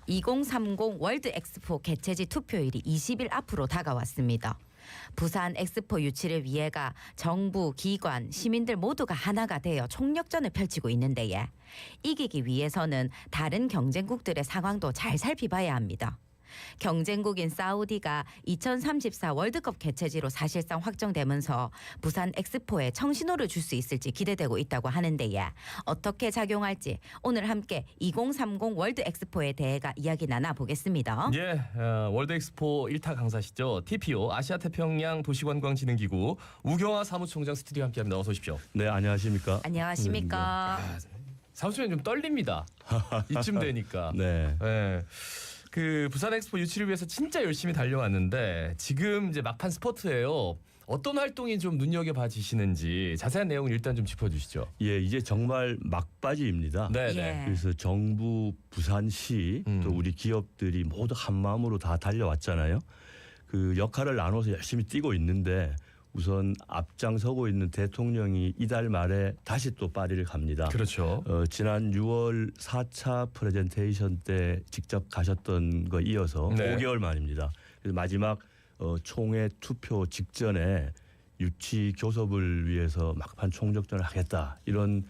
2030 월드 엑스포 개최지 투표일이 20일 앞으로 다가왔습니다. 부산 엑스포 유치를 위해가 정부, 기관, 시민들 모두가 하나가 되어 총력전을 펼치고 있는데에 이기기 위해서는 다른 경쟁국들의 상황도 잘 살펴봐야 합니다. 경쟁국인 사우디가 2034 월드컵 개최지로 사실상 확정되면서 부산 엑스포에 청신호를 줄 수 있을지 기대되고 있다고 하는데요. 어떻게 작용할지 오늘 함께 2030 월드 엑스포에 대해가 이야기 나눠보겠습니다. 예, 월드 엑스포 1타 강사시죠. TPO 아시아 태평양 도시관광진흥기구 우경화 사무총장 스튜디오 함께합니다. 어서 오십시오. 네, 안녕하십니까? 안녕하십니까? 사무총장 좀 떨립니다. 이쯤 되니까. 네. 네. 그 부산 엑스포 유치를 위해서 진짜 열심히 달려왔는데 지금 이제 막판 스포트예요. 어떤 활동이 좀 눈여겨봐지시는지 자세한 내용을 일단 좀 짚어주시죠. 예, 이제 정말 막바지입니다. 네, 예. 네. 그래서 정부, 부산시 또 우리 기업들이 모두 한 마음으로 다 달려왔잖아요. 그 역할을 나눠서 열심히 뛰고 있는데 우선 앞장서고 있는 대통령이 이달 말에 다시 또 파리를 갑니다. 그렇죠. 지난 6월 4차 프레젠테이션 때 직접 가셨던 거 이어서 네. 5개월 만입니다. 그래서 마지막 총회 투표 직전에 유치 교섭을 위해서 막판 총력전을 하겠다 이런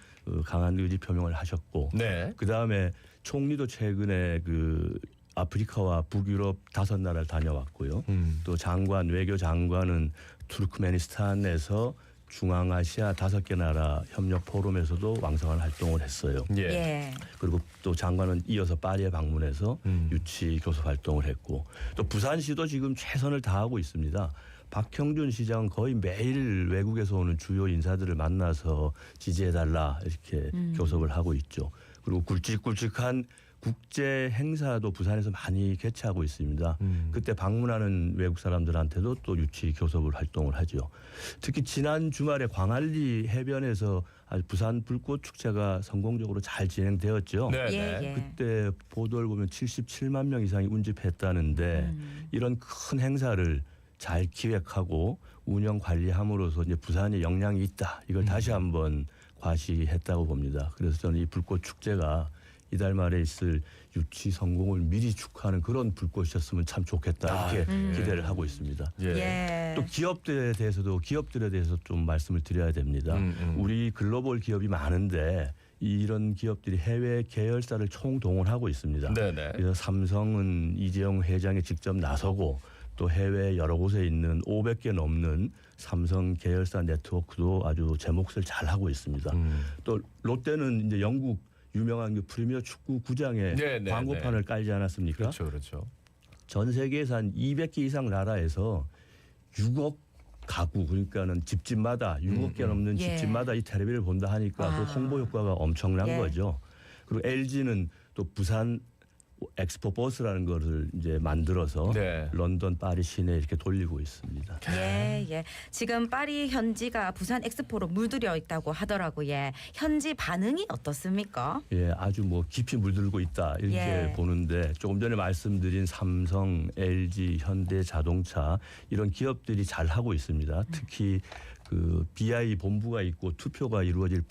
강한 의지 표명을 하셨고 네. 그다음에 총리도 최근에 그 아프리카와 북유럽 5나라를 다녀왔고요. 또 장관, 외교 장관은 투르크메니스탄에서 중앙아시아 5개 나라 협력 포럼에서도 왕성한 활동을 했어요. 예. 예. 그리고 또 장관은 이어서 파리에 방문해서 유치 교섭 활동을 했고 또 부산시도 지금 최선을 다하고 있습니다. 박형준 시장은 거의 매일 외국에서 오는 주요 인사들을 만나서 지지해달라 이렇게 교섭을 하고 있죠. 그리고 굵직굵직한 국제 행사도 부산에서 많이 개최하고 있습니다. 그때 방문하는 외국 사람들한테도 또 유치 교섭을 활동을 하죠. 특히 지난 주말에 광안리 해변에서 부산 불꽃 축제가 성공적으로 잘 진행되었죠. 네, 예, 네. 예. 그때 보도를 보면 77만 명 이상이 운집했다는데 이런 큰 행사를 잘 기획하고 운영 관리함으로써 이제 부산에 역량이 있다. 이걸 다시 한번 과시했다고 봅니다. 그래서 저는 이 불꽃 축제가 이달 말에 있을 유치 성공을 미리 축하하는 그런 불꽃이었으면 참 좋겠다 이렇게 기대를 하고 있습니다. 예. 예. 또 기업들에 대해서 좀 말씀을 드려야 됩니다. 우리 글로벌 기업이 많은데 이런 기업들이 해외 계열사를 총동원하고 있습니다. 네네. 그래서 삼성은 이재용 회장이 직접 나서고 또 해외 여러 곳에 있는 500개 넘는 삼성 계열사 네트워크도 아주 제 몫을 잘 하고 있습니다. 또 롯데는 이제 영국 유명한 그 프리미어 축구 구장에 네, 네, 광고판을 깔지 않았습니까? 그렇죠, 그렇죠. 전 세계에서 한 200개 이상 나라에서 6억 가구 그러니까는 집집마다 6억 개 넘는 예. 집집마다 이 텔레비를 본다 하니까 그 홍보 효과가 엄청난 예. 거죠. 그리고 LG는 또 부산 엑스포 버스라는 것을 이제 만들어서 네. 런던, 파리 시내 이렇게 돌리고 있습니다. 예, 예. 지금 파리 현지가 부산 엑스포로 물들여 있다고 하더라고요. 예. 현지 반응이 어떻습니까? 예, 아주 뭐 깊이 물들고 있다 이렇게 예. 보는데 조금 전에 말씀드린 삼성, LG, 현대자동차 이런 기업들이 잘 하고 있습니다. 특히 그 BI 본부가 있고 투표가 이루어질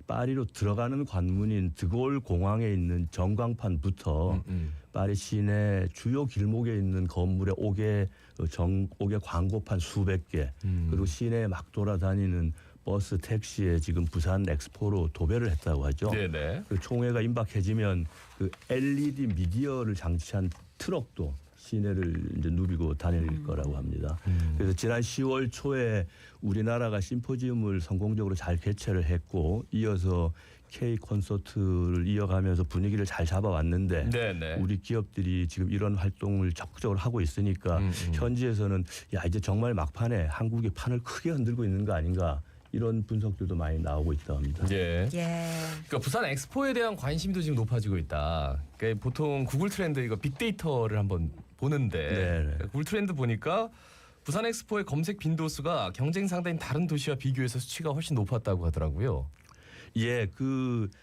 파리로 들어가는 관문인 드골 공항에 있는 전광판부터 파리 시내 주요 길목에 있는 건물에 옥외 광고판 수백 개 그리고 시내에 막 돌아다니는 버스 택시에 지금 부산 엑스포로 도배를 했다고 하죠. 네네. 그 총회가 임박해지면 그 LED 미디어를 장치한 트럭도 시내를 이제 누비고 다닐 거라고 합니다. 그래서 지난 10월 초에 우리나라가 심포지움을 성공적으로 잘 개최를 했고 이어서 K 콘서트를 이어가면서 분위기를 잘 잡아왔는데 네네. 우리 기업들이 지금 이런 활동을 적극적으로 하고 있으니까 현지에서는 야 이제 정말 막판에 한국이 판을 크게 흔들고 있는 거 아닌가 이런 분석들도 많이 나오고 있다고 합니다. 예. 예. 그러니까 부산 엑스포에 대한 관심도 지금 높아지고 있다. 그러니까 보통 구글 트렌드 이거 빅데이터를 한번 보는데 네네. 구글 트렌드 보니까 부산 엑스포의 검색 빈도수가 경쟁 상대인 다른 도시와 비교해서 수치가 훨씬 높았다고 하더라고요. 예,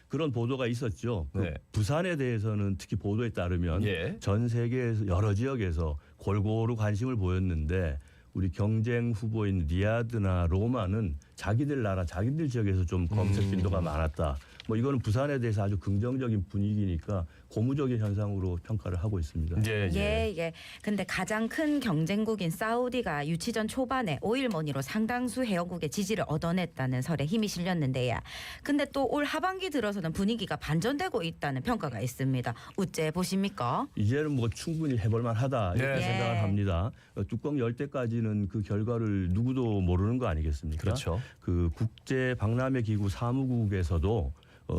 그런 보도가 있었죠. 네. 부산에 대해서는 특히 보도에 따르면 예. 전 세계에서 여러 지역에서 골고루 관심을 보였는데 우리 경쟁 후보인 리야드나 로마는 자기들 나라, 자기들 지역에서 좀 검색 빈도가 많았다. 뭐 이거는 부산에 대해서 아주 긍정적인 분위기니까 고무적인 현상으로 평가를 하고 있습니다. 예, 예. 예. 근데 가장 큰 경쟁국인 사우디가 유치전 초반에 오일머니로 상당수 회원국의 지지를 얻어냈다는 설에 힘이 실렸는데요. 근데 또 올 하반기 들어서는 분위기가 반전되고 있다는 평가가 있습니다. 어째 보십니까? 이제는 뭐 충분히 해볼만 하다 이렇게 네. 생각을 합니다. 뚜껑 열 때까지는 그 결과를 누구도 모르는 거 아니겠습니까? 그렇죠. 그 국제 박람회 기구 사무국에서도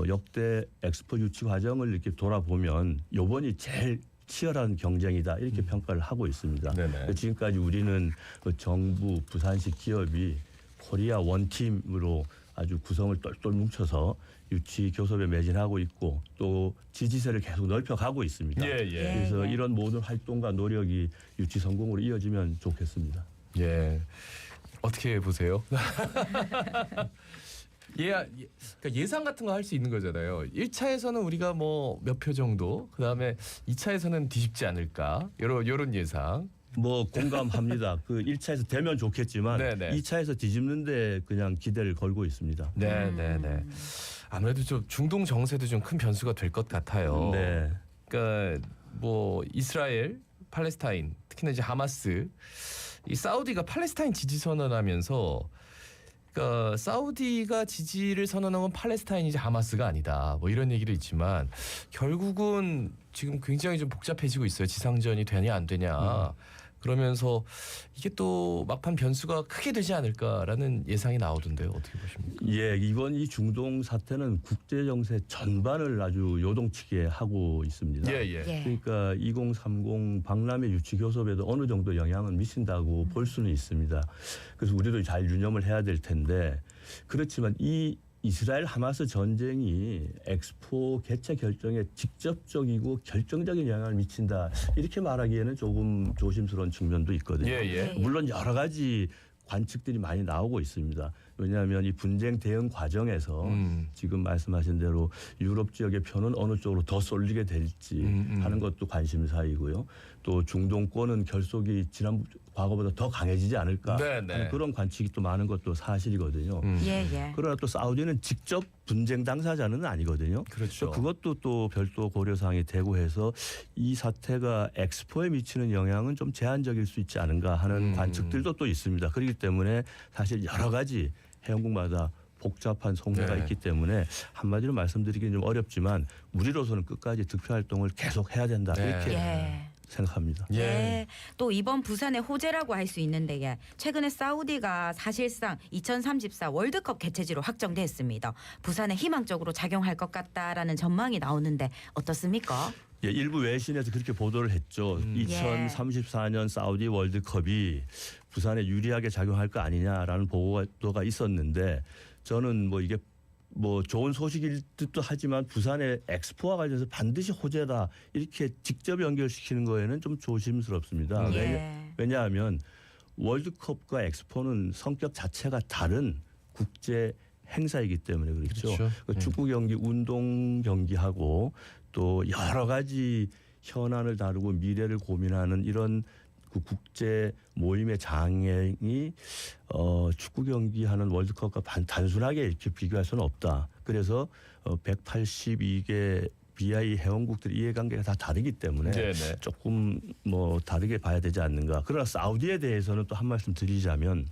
역대 엑스포 유치 과정을 이렇게 돌아보면 이번이 제일 치열한 경쟁이다 이렇게 평가를 하고 있습니다. 네네. 지금까지 우리는 정부, 부산시 기업이 코리아 원팀으로 아주 구성을 똘똘 뭉쳐서 유치 교섭에 매진하고 있고 또 지지세를 계속 넓혀가고 있습니다. 예, 예. 그래서 예. 이런 모든 활동과 노력이 유치 성공으로 이어지면 좋겠습니다. 예. 어떻게 보세요? 그러니까 예상 같은 거 할 수 있는 거잖아요. 1차에서는 우리가 뭐 몇 표 정도, 그다음에 2차에서는 뒤집지 않을까? 요런 예상. 뭐 공감합니다. 그 1차에서 되면 좋겠지만 네네. 2차에서 뒤집는데 그냥 기대를 걸고 있습니다. 네, 네, 네. 아무래도 좀 중동 정세도 좀 큰 변수가 될 것 같아요. 네. 그러니까 뭐 이스라엘, 팔레스타인, 특히나 이제 하마스, 이 사우디가 팔레스타인 지지 선언하면서 그러니까 사우디가 지지를 선언한 건 팔레스타인이지 하마스가 아니다. 뭐 이런 얘기를 있지만 결국은 지금 굉장히 좀 복잡해지고 있어요. 지상전이 되냐 안 되냐. 그러면서 이게 또 막판 변수가 크게 되지 않을까라는 예상이 나오던데요. 어떻게 보십니까? 예, 이번 이 중동 사태는 국제 정세 전반을 아주 요동치게 하고 있습니다. 예, 예. 예. 그러니까 2030 박람회 유치 교섭에도 어느 정도 영향은 미친다고 볼 수는 있습니다. 그래서 우리도 잘 유념을 해야 될 텐데 그렇지만 이 이스라엘 하마스 전쟁이 엑스포 개최 결정에 직접적이고 결정적인 영향을 미친다 이렇게 말하기에는 조금 조심스러운 측면도 있거든요. 예, 예. 물론 여러 가지 관측들이 많이 나오고 있습니다. 왜냐하면 이 분쟁 대응 과정에서 지금 말씀하신 대로 유럽 지역의 표는 어느 쪽으로 더 쏠리게 될지 하는 것도 관심사이고요. 또 중동권은 결속이 과거보다 더 강해지지 않을까 네, 네. 하는 그런 관측이 또 많은 것도 사실이거든요. 예. 그러나 또 사우디는 직접 분쟁 당사자는 아니거든요. 그렇죠. 그것도 또 별도 고려사항이 되고 해서 이 사태가 엑스포에 미치는 영향은 좀 제한적일 수 있지 않은가 하는 관측들도 또 있습니다. 그렇기 때문에 사실 여러 가지 회원국마다 복잡한 속내가 네. 있기 때문에 한마디로 말씀드리기는 좀 어렵지만 우리로서는 끝까지 득표 활동을 계속 해야 된다 네. 이렇게 예. 생각합니다. 예. 예. 또 이번 부산의 호재라고 할 수 있는데 예. 최근에 사우디가 사실상 2034 월드컵 개최지로 확정됐습니다. 부산에 희망적으로 작용할 것 같다라는 전망이 나오는데 어떻습니까? 예, 일부 외신에서 그렇게 보도를 했죠. 2034년 사우디 월드컵이 부산에 유리하게 작용할 거 아니냐라는 보도가 있었는데 저는 뭐 이게 뭐 좋은 소식일 듯도 하지만 부산의 엑스포와 관련해서 반드시 호재다 이렇게 직접 연결시키는 거에는 좀 조심스럽습니다. 예. 왜냐하면 월드컵과 엑스포는 성격 자체가 다른 국제 행사이기 때문에 그렇죠. 그렇죠. 그 축구 경기, 운동 경기하고 또 여러 가지 현안을 다루고 미래를 고민하는 이런 그 국제 모임의 장애이 축구 경기하는 월드컵과 단순하게 이렇게 비교할 수는 없다. 그래서 182개 BI 회원국들의 이해관계가 다 다르기 때문에 네네. 조금 뭐 다르게 봐야 되지 않는가. 그러나 사우디에 대해서는 또 한 말씀 드리자면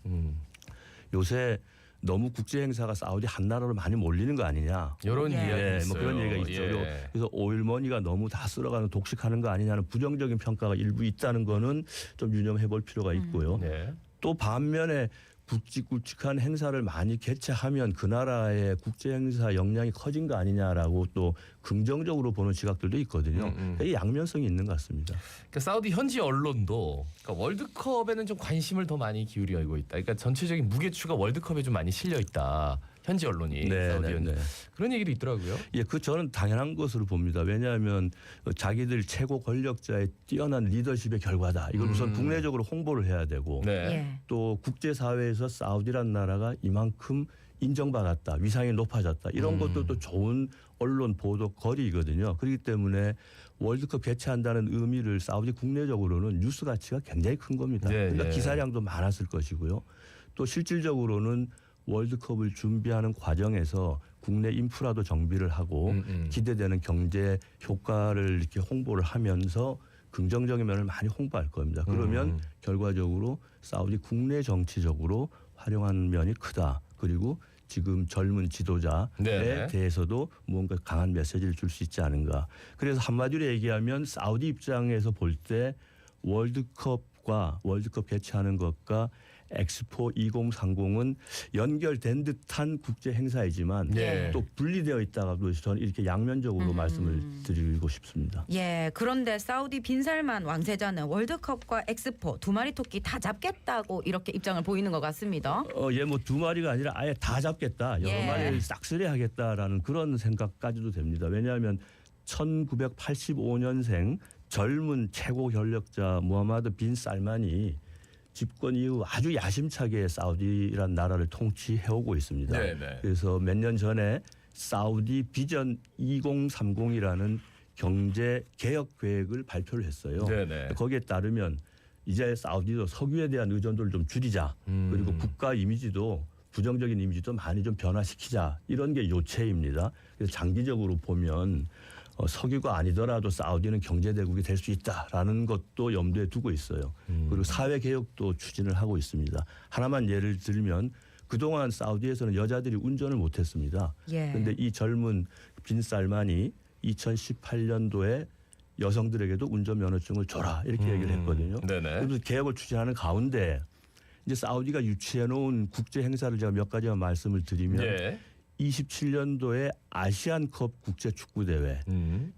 요새 너무 국제 행사가 사우디 한 나라로 많이 몰리는 거 아니냐. 이런 예. 이야기 예, 있어요. 뭐 그런 얘기가 있죠. 예. 그래서 오일머니가 너무 다 쓸어가는 독식하는 거 아니냐는 부정적인 평가가 일부 있다는 거는 좀 유념해 볼 필요가 있고요. 네. 또 반면에 굵직굵직한 행사를 많이 개최하면 그 나라의 국제 행사 역량이 커진 거 아니냐라고 또 긍정적으로 보는 시각들도 있거든요. 이 양면성이 있는 것 같습니다. 그러니까 사우디 현지 언론도 그러니까 월드컵에는 좀 관심을 더 많이 기울이고 있다. 그러니까 전체적인 무게추가 월드컵에 좀 많이 실려 있다. 현지 언론이 사우디 현지 그런 얘기도 있더라고요. 예, 그 저는 당연한 것으로 봅니다. 왜냐하면 자기들 최고 권력자의 뛰어난 리더십의 결과다. 이걸 우선 국내적으로 홍보를 해야 되고 네. 예. 또 국제사회에서 사우디라는 나라가 이만큼 인정받았다. 위상이 높아졌다. 이런 것도 또 좋은 언론 보도 거리거든요. 그렇기 때문에 월드컵 개최한다는 의미를 사우디 국내적으로는 뉴스 가치가 굉장히 큰 겁니다. 네, 그러니까 네. 기사량도 많았을 것이고요. 또 실질적으로는 월드컵을 준비하는 과정에서 국내 인프라도 정비를 하고 기대되는 경제 효과를 이렇게 홍보를 하면서 긍정적인 면을 많이 홍보할 겁니다. 그러면 결과적으로 사우디 국내 정치적으로 활용하는 면이 크다. 그리고 지금 젊은 지도자에 네네. 대해서도 무언가 강한 메시지를 줄 수 있지 않은가. 그래서 한마디로 얘기하면 사우디 입장에서 볼 때 월드컵과 월드컵 개최하는 것과 엑스포 2030은 연결된 듯한 국제 행사이지만 네. 또 분리되어 있다가도 저는 이렇게 양면적으로 말씀을 드리고 싶습니다. 예, 그런데 사우디 빈살만 왕세자는 월드컵과 엑스포 두 마리 토끼 다 잡겠다고 이렇게 입장을 보이는 것 같습니다. 뭐 두 마리가 아니라 아예 다 잡겠다. 여러 예. 마리를 싹쓸이하겠다라는 그런 생각까지도 됩니다. 왜냐하면 1985년생 젊은 최고 권력자 무하마드 빈 살만이 집권 이후 아주 야심차게 사우디라는 나라를 통치해오고 있습니다. 네네. 그래서 몇 년 전에 사우디 비전 2030이라는 경제 개혁 계획을 발표를 했어요. 네네. 거기에 따르면 이제 사우디도 석유에 대한 의존도를 좀 줄이자. 그리고 국가 이미지도 부정적인 이미지도 많이 좀 변화시키자. 이런 게 요체입니다. 그래서 장기적으로 보면 석유가 아니더라도 사우디는 경제대국이 될 수 있다라는 것도 염두에 두고 있어요. 그리고 사회개혁도 추진을 하고 있습니다. 하나만 예를 들면 그동안 사우디에서는 여자들이 운전을 못했습니다. 예. 그런데 이 젊은 빈 살만이 2018년도에 여성들에게도 운전면허증을 줘라 이렇게 얘기를 했거든요. 네네. 그래서 개혁을 추진하는 가운데 이제 사우디가 유치해놓은 국제 행사를 제가 몇 가지만 말씀을 드리면 예. 27년도에 아시안컵 국제 축구 대회,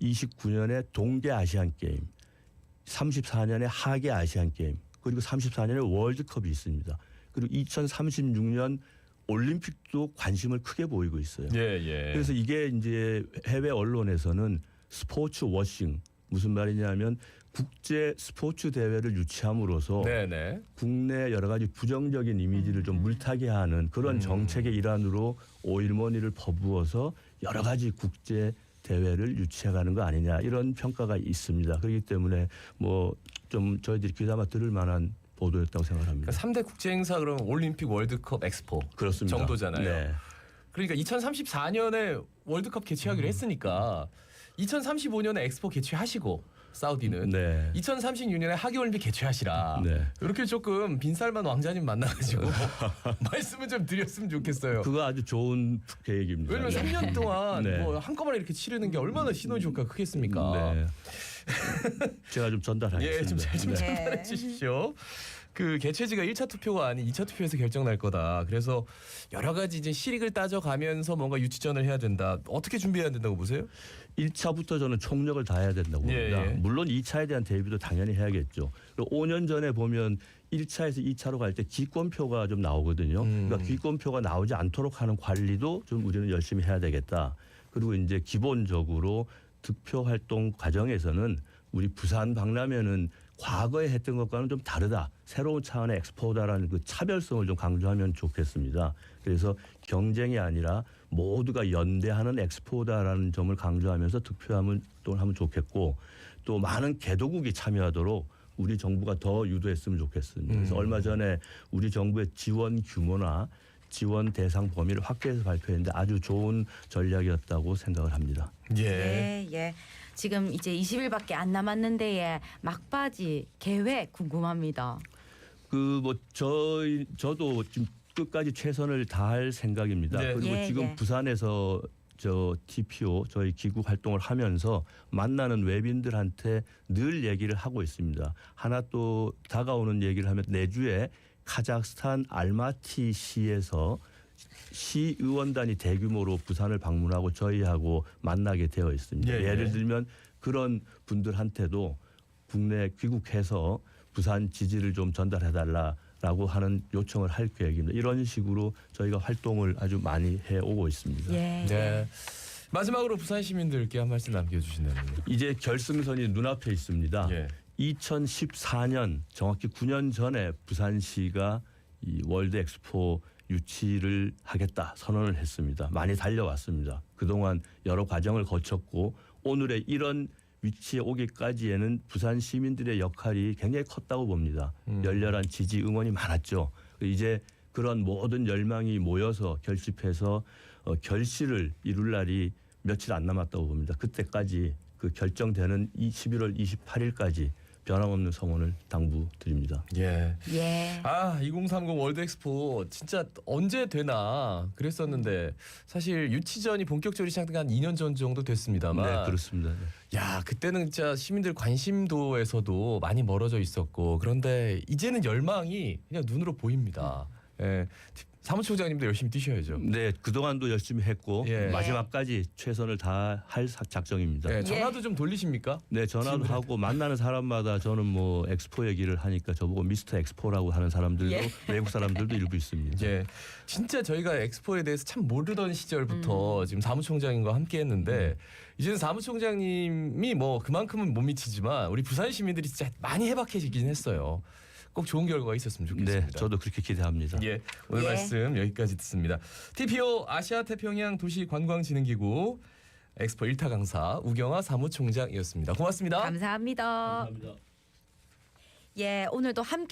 29년에 동계 아시안 게임, 34년에 하계 아시안 게임, 그리고 34년에 월드컵이 있습니다. 그리고 2036년 올림픽도 관심을 크게 보이고 있어요. 예, 예. 그래서 이게 이제 해외 언론에서는 스포츠 워싱, 무슨 말이냐면 국제 스포츠 대회를 유치함으로써 네네. 국내 여러 가지 부정적인 이미지를 좀 물타게 하는 그런 정책의 일환으로 오일머니를 퍼부어서 여러 가지 국제 대회를 유치해가는 거 아니냐 이런 평가가 있습니다. 그렇기 때문에 뭐 좀 저희들이 귀담아 들을 만한 보도였다고 생각합니다. 그러니까 3대 국제 행사 그러면 올림픽, 월드컵, 엑스포 그렇습니다. 정도잖아요. 네. 그러니까 2034년에 월드컵 개최하기로 했으니까 2035년에 엑스포 개최하시고 사우디는 네. 2036년에 하계올림픽 개최하시라. 네. 이렇게 조금 빈살만 왕자님 만나가지고 말씀을 좀 드렸으면 좋겠어요. 그거 아주 좋은 계획입니다. 왜냐면 3년 동안 네. 뭐 한꺼번에 이렇게 치르는 게 얼마나 시너지 효과가 크겠습니까? 네. 제가 좀 전달하겠습니다. 예, 좀 잘 좀 네. 전달해 주십시오. 그 개최지가 1차 투표가 아닌 2차 투표에서 결정날 거다. 그래서 여러 가지 이제 실익을 따져가면서 뭔가 유치전을 해야 된다. 어떻게 준비해야 된다고 보세요? 1차부터 저는 총력을 다해야 된다고 봅니다. 예, 예. 물론 2차에 대한 대비도 당연히 해야겠죠. 그리고 5년 전에 보면 1차에서 2차로 갈 때 기권표가 좀 나오거든요. 그러니까 기권표가 나오지 않도록 하는 관리도 좀 우리는 열심히 해야 되겠다. 그리고 이제 기본적으로 득표 활동 과정에서는 우리 부산 박람회는 과거에 했던 것과는 좀 다르다. 새로운 차원의 엑스포다라는 그 차별성을 좀 강조하면 좋겠습니다. 그래서 경쟁이 아니라 모두가 연대하는 엑스포다라는 점을 강조하면서 득표하면 좋겠고 또 많은 개도국이 참여하도록 우리 정부가 더 유도했으면 좋겠습니다. 그래서 얼마 전에 우리 정부의 지원 규모나 지원 대상 범위를 확대해서 발표했는데 아주 좋은 전략이었다고 생각을 합니다. 예, 예. 지금 이제 20일밖에 안 남았는데의 막바지 계획 궁금합니다. 그 뭐 저도 지금 끝까지 최선을 다할 생각입니다. 네. 그리고 예, 지금 예. 부산에서 저 TPO 저희 기구 활동을 하면서 만나는 외빈들한테 늘 얘기를 하고 있습니다. 하나 또 다가오는 얘기를 하면 내주에 카자흐스탄 알마티 시에서 시의원단이 대규모로 부산을 방문하고 저희하고 만나게 되어 있습니다. 예, 예를 예. 들면 그런 분들한테도 국내 귀국해서 부산 지지를 좀 전달해달라라고 하는 요청을 할 계획입니다. 이런 식으로 저희가 활동을 아주 많이 해오고 있습니다. 예. 네. 마지막으로 부산 시민들께 한 말씀 남겨주신다면요. 이제 결승선이 눈앞에 있습니다. 예. 2014년 정확히 9년 전에 부산시가 이 월드 엑스포 유치를 하겠다 선언을 했습니다. 많이 달려왔습니다. 그동안 여러 과정을 거쳤고 오늘의 이런 위치에 오기까지에는 부산 시민들의 역할이 굉장히 컸다고 봅니다. 열렬한 지지 응원이 많았죠. 이제 그런 모든 열망이 모여서 결집해서 결실을 이룰 날이 며칠 안 남았다고 봅니다. 그때까지 그 결정되는 11월 28일까지 변함없는 성원을 당부드립니다. 예. 예. 2030 월드 엑스포 진짜 언제 되나 그랬었는데 사실 유치전이 본격적으로 시작된 한 2년 전 정도 됐습니다만 네, 그렇습니다. 야, 그때는 진짜 시민들 관심도에서도 많이 멀어져 있었고 그런데 이제는 열망이 그냥 눈으로 보입니다. 예. 사무총장님도 열심히 뛰셔야죠. 네, 그동안도 열심히 했고 예. 마지막까지 최선을 다할 작정입니다. 예, 전화도 좀 돌리십니까? 네, 전화도 지금 하고 만나는 사람마다 저는 뭐 엑스포 얘기를 하니까 저보고 미스터 엑스포라고 하는 사람들도 예. 외국 사람들도 일부 있습니다. 예, 진짜 저희가 엑스포에 대해서 참 모르던 시절부터 지금 사무총장님과 함께했는데 이제는 사무총장님이 뭐 그만큼은 못 미치지만 우리 부산 시민들이 진짜 많이 해박해지긴 했어요. 꼭 좋은 결과가 있었으면 좋겠습니다. 네, 저도 그렇게 기대합니다. 예, 오늘 예. 말씀 여기까지 듣습니다. TPO 아시아태평양 도시관광진흥기구 엑스포 1타 강사 우경아 사무총장이었습니다. 고맙습니다. 감사합니다. 감사합니다. 예, 오늘도 함께